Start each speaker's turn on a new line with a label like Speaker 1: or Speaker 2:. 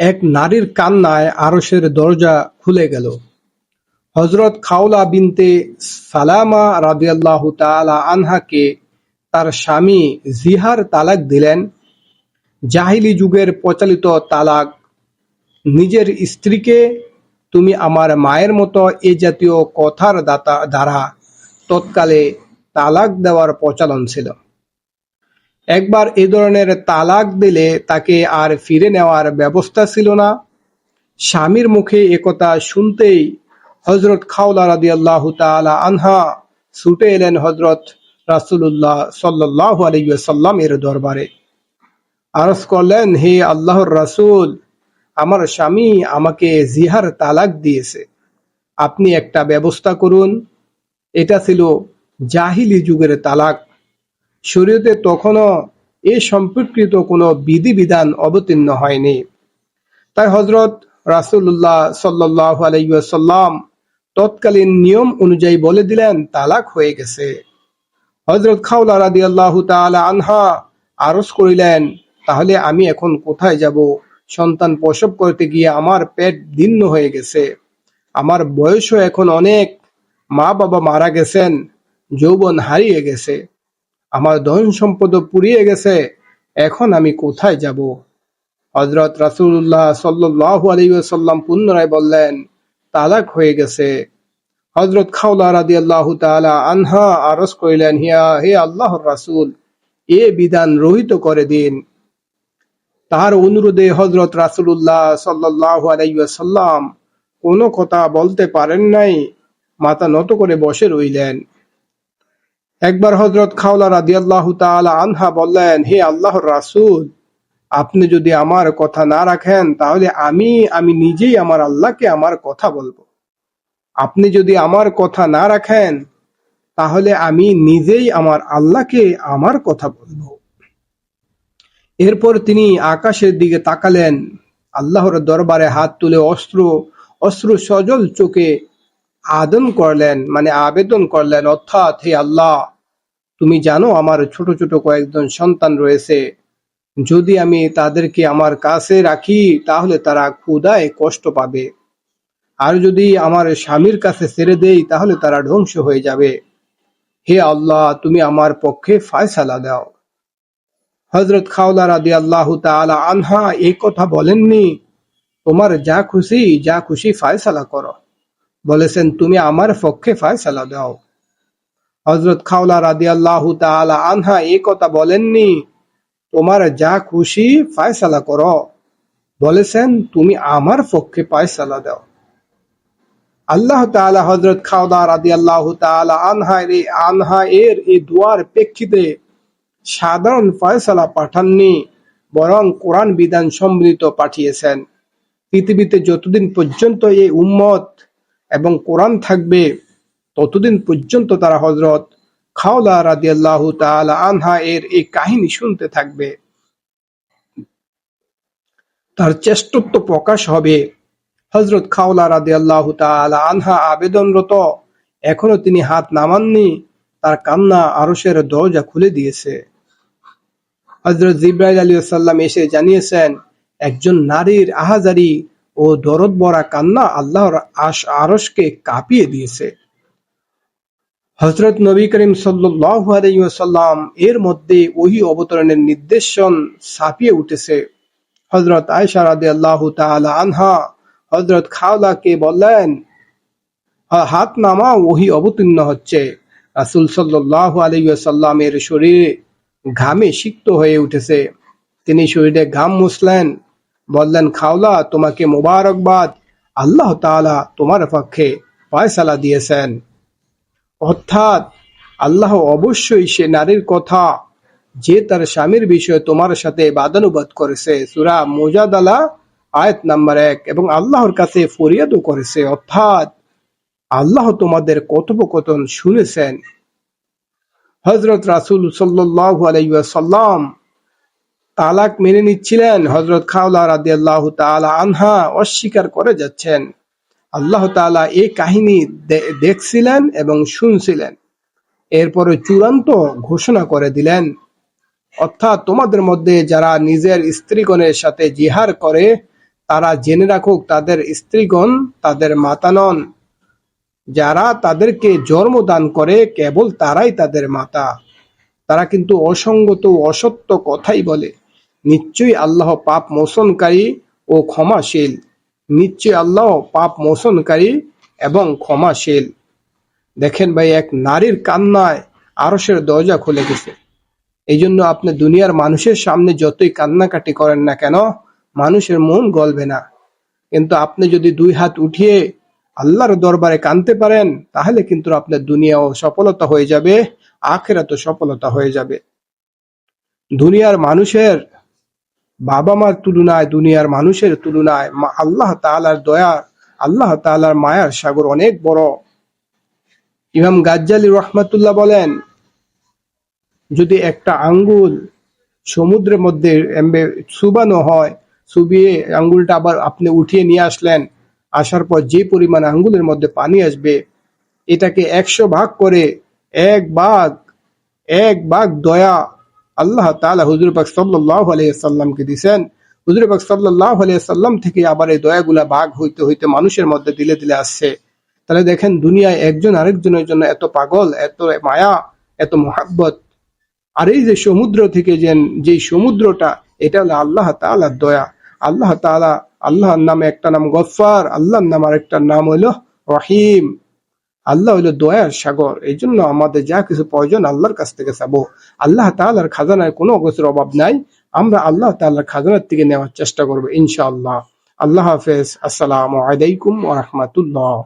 Speaker 1: এক নারীর কান্নায় আরশের দরজা খুলে গেল। হযরত খাওলা বিনতে সালামা রাদিয়াল্লাহু তাআলা আনহাকে তার স্বামী জিহার তালাক দিলেন। জাহিলি যুগের প্রচলিত তালাক, নিজের স্ত্রীকে তুমি আমার মায়ের মতো এ জাতীয় কথার দ্বারা তৎকালে তালাক দেওয়ার প্রচলন ছিল। একবার এ ধরনের তালাক দিলে তাকে আর ফিরে নেওয়ার ব্যবস্থা ছিল না। স্বামীর মুখে একথা শুনতেই হযরত খাওলা রাদিয়াল্লাহু তাআলা আনহা ছুটে এলেন হযরত রাসূলুল্লাহ সাল্লাল্লাহু আলাইহি ওয়াসাল্লাম এর দরবারে। আরজ করলেন, হে আল্লাহর রাসূল, আমার স্বামী আমাকে জিহার তালাক দিয়েছে, আপনি একটা ব্যবস্থা করুন। এটা ছিল জাহিলি যুগের তালাক। শরীয়তে তখনও এ সম্পর্কিত কোনো বিধিবিধান অবতীর্ণ হয়নি। তাই হযরত রাসূলুল্লাহ সাল্লাল্লাহু আলাইহি ওয়াসাল্লাম তৎকালীন নিয়ম অনুযায়ী বলে দিলেন, তালাক হয়ে গেছে। হযরত খাওলা রাদিয়াল্লাহু তাআলা আনহা আরজ করিলেন, তাহলে আমি এখন কোথায় যাব? সন্তান প্রসব করতে গিয়ে আমার পেট দীর্ণ হয়ে গেছে, আমার বয়সও এখন অনেক, মা বাবা মারা গেছেন, যৌবন হারিয়ে গেছে, আমার ধন সম্পদ পুড়িয়ে গেছে, এখন আমি কোথায় যাব? হযরত রাসূলুল্লাহ সাল্লাল্লাহু আলাইহি ওয়াসাল্লাম পুনরায় বললেন, তালাক হয়ে গেছে। হযরত খাওলা রাদিয়াল্লাহু তাআলা আনহা আরজ করিলেন, হে আল্লাহর রাসূল, এ বিধান রহিত করে দিন। তার অনুরোধে হযরত রাসূলুল্লাহ সাল্লাল্লাহু আলাইহি ওয়াসাল্লাম কোনো কথা বলতে পারেন নাই, মাথা নত করে বসে রইলেন। একবার হযরত খাওলা রাদিয়াল্লাহু তাআলা আনহা বললেন, হে আল্লাহর রাসূল, আপনি যদি আমার কথা না রাখেন তাহলে আমি নিজেই আমার আল্লাহকে আমার কথা বলবো। আপনি যদি আমার কথা না রাখেন তাহলে আমি নিজেই আমার আল্লাহকে আমার কথা বলবো। এরপর তিনি আকাশের দিকে তাকালেন, আল্লাহর দরবারে হাত তুলে অশ্রু সজল চোখে আবেদন করলেন, অর্থাৎ, হে আল্লাহ, তুমি জানো আমার ছোট ছোট কয়েকজন সন্তান রয়েছে, যদি আমি তাদেরকে আমার কাছে রাখি তাহলে তারা ক্ষুধায় কষ্ট পাবে, আর যদি আমার স্বামীর কাছে ছেড়ে দেই তাহলে তারা ধ্বংস হয়ে যাবে। হে আল্লাহ, তুমি আমার পক্ষে ফয়সালা দাও। হযরত খাওলা রাদিয়াল্লাহু তাআলা আনহা এই কথা বলেননি, তোমার যা খুশি ফয়সালা করো, বলেছেন, তুমি আমার পক্ষে ফয়সালা দাও। হযরত খাওলা রাদিয়াল্লাহু তাআলা আনহা এই কথা বলেননি, তোমার যা খুশি ফয়সালা করো, বলেছেন, তুমি আমার পক্ষে ফয়সালা দাও। আল্লাহ তাআলা হযরত খাওলা রাদিয়াল্লাহু তাআলা আনহা এর এই দুয়ার প্রেক্ষিতে সাধারণ ফয়সালা পাঠাননি, বরং কোরআন বিধান সম্মিলিত পাঠিয়েছেন। পৃথিবীতে যতদিন পর্যন্ত এই উম্মত এবং কোরআন থাকবে ততদিন পর্যন্ত তারা হযরত খাওলা রাদিয়াল্লাহু তাআলা আনহা এর এই কাহিনী শুনতে থাকবে, তার শ্রেষ্ঠত্ব প্রকাশ হবে। হযরত খাওলা রাদিয়াল্লাহু তাআলা আনহা আবেদনরত, এখনো তিনি হাত নামাননি, তার কান্না আরশের দরজা খুলে দিয়েছে। হযরত জিবরাইল আলাইহিস সালাম এসে জানিয়েছেন, একজন নারীর আহাজারি ও দরদ ভরা কান্না আল্লাহর আরশকে কাঁপিয়ে দিয়েছে। হযরত নবী করিম সাল্লাল্লাহু আলাইহি ওয়াসাল্লাম এর মধ্যে ওহী অবতরণের নির্দেশন ছাপিয়ে উঠেছে। হযরত আয়েশা রাদিয়াল্লাহু তাআলা আনহা হযরত খাওলাকে বললেন, হাত নামাও, ওহী অবতীর্ণ হচ্ছে। রাসূল সাল্লাল্লাহু আলাইহি ওয়াসাল্লামের শরীর ঘামে সিক্ত হয়ে উঠেছে। তিনি শরীরে ঘাম মুছলেন, বললেন, খাওলা, তোমাকে মোবারকবাদ, আল্লাহ তাআলা তোমার পক্ষে ফয়সালা দিয়েছেন। অর্থাৎ আল্লাহ অবশ্যই সে নারীর কথা যে তার স্বামীর বিষয়ে তোমার সাথে বাদানুবাদ করেছে, সূরা মুজাদালা আয়াত নাম্বার 1, এবং আল্লাহর কাছে ফরিয়াদও করেছে, অর্থাৎ আল্লাহ তোমাদের কথোপকথন শুনেছেন। হযরত রাসূল সাল্লাল্লাহু আলাইহি ওয়াসাল্লাম তালাক মেনে নিচ্ছিলেন, হযরত খাওলা রাদিয়াল্লাহু তাআলা আনহা অস্বীকার করে যাচ্ছেন। আল্লাহ তাআলা এই কাহিনী দেখছিলেন এবং শুনছিলেন। এরপরে চূড়ান্ত ঘোষণা করে দিলেন, অর্থাৎ তোমাদের মধ্যে যারা নিজের স্ত্রীগণের সাথে জিহার করে তারা জেনে রাখুক তাদের স্ত্রীগণ তাদের মাতা নন, যারা তাদেরকে জন্ম দান করে কেবল তারাই তাদের মাতা। তারা কিন্তু অসঙ্গত ও অসত্য কথাই বলে। নিশ্চয়ই আল্লাহ পাপ মোচনকারী ও ক্ষমাশীল। নিশ্চয়ই আল্লাহ পাপ মোচনকারী এবং ক্ষমাশীল। দেখেন ভাই, এক নারীর কান্নায় আরশের দরজা খুলে গেছে। এই জন্য আপনি দুনিয়ার মানুষের সামনে যতই কান্নাকাটি করেন না কেন, মানুষের মন গলবে না। কিন্তু আপনি যদি দুই হাত উঠিয়ে আল্লাহর দরবারে কাঁদতে পারেন, তাহলে কিন্তু আপনার দুনিয়াও সফলতা হয়ে যাবে, আখিরাতও সফলতা হয়ে যাবে। দুনিয়ার মানুষের বাবা মার তুলনায়, দুনিয়ার মানুষের তুলনায় আল্লাহ তাআলার দয়া, আল্লাহ তাআলার মায়ার সাগর অনেক বড়। ইমাম গাজ্জালী রহমাতুল্লাহ বলেন, যদি একটা আঙ্গুল সমুদ্রের মধ্যে চুবানো হয়, চুবিয়ে আঙ্গুলটা আবার আপনি উঠিয়ে নিয়ে আসলেন, আসার পর যে পরিমাণ আঙ্গুলের মধ্যে পানি আসবে, এটাকে 100 ভাগ করে এক ভাগ দয়া আল্লাহ তাআলা হুজুর পাক সাল্লাল্লাহু আলাইহি সাল্লামকে দিয়েছেন। হুজুর পাক সাল্লাল্লাহু আলাইহি সাল্লাম থেকে আবার এই দয়াগুলা ভাগ হইতে হইতে মানুষের মধ্যে দিলে দিলে আসছে। তাহলে দেখেন, দুনিয়ায় একজন আরেকজনের জন্য এত পাগল, এত মায়া, এত মোহাব্বত। আর এই যে সমুদ্র থেকে যে সমুদ্রটা, এটা হলো আল্লাহ তাআলার দয়া। আল্লাহ তাআলা, আল্লাহর নামে একটা নাম গফফার, আল্লাহর নাম আরেকটা নাম হলো রহিম। আল্লাহ হইলো দয়ার সাগর। এই জন্য আমাদের যা কিছু প্রয়োজন আল্লাহর কাছ থেকে চাবো। আল্লাহ তাআলার খাজানায় কোনো কিছুর অভাব নাই। আমরা আল্লাহ তাআলার খাজানার থেকে নেওয়ার চেষ্টা করবো ইনশাআল্লাহ। আল্লাহ হাফেজ। আসসালামু আলাইকুম ওয়া রাহমাতুল্লাহ।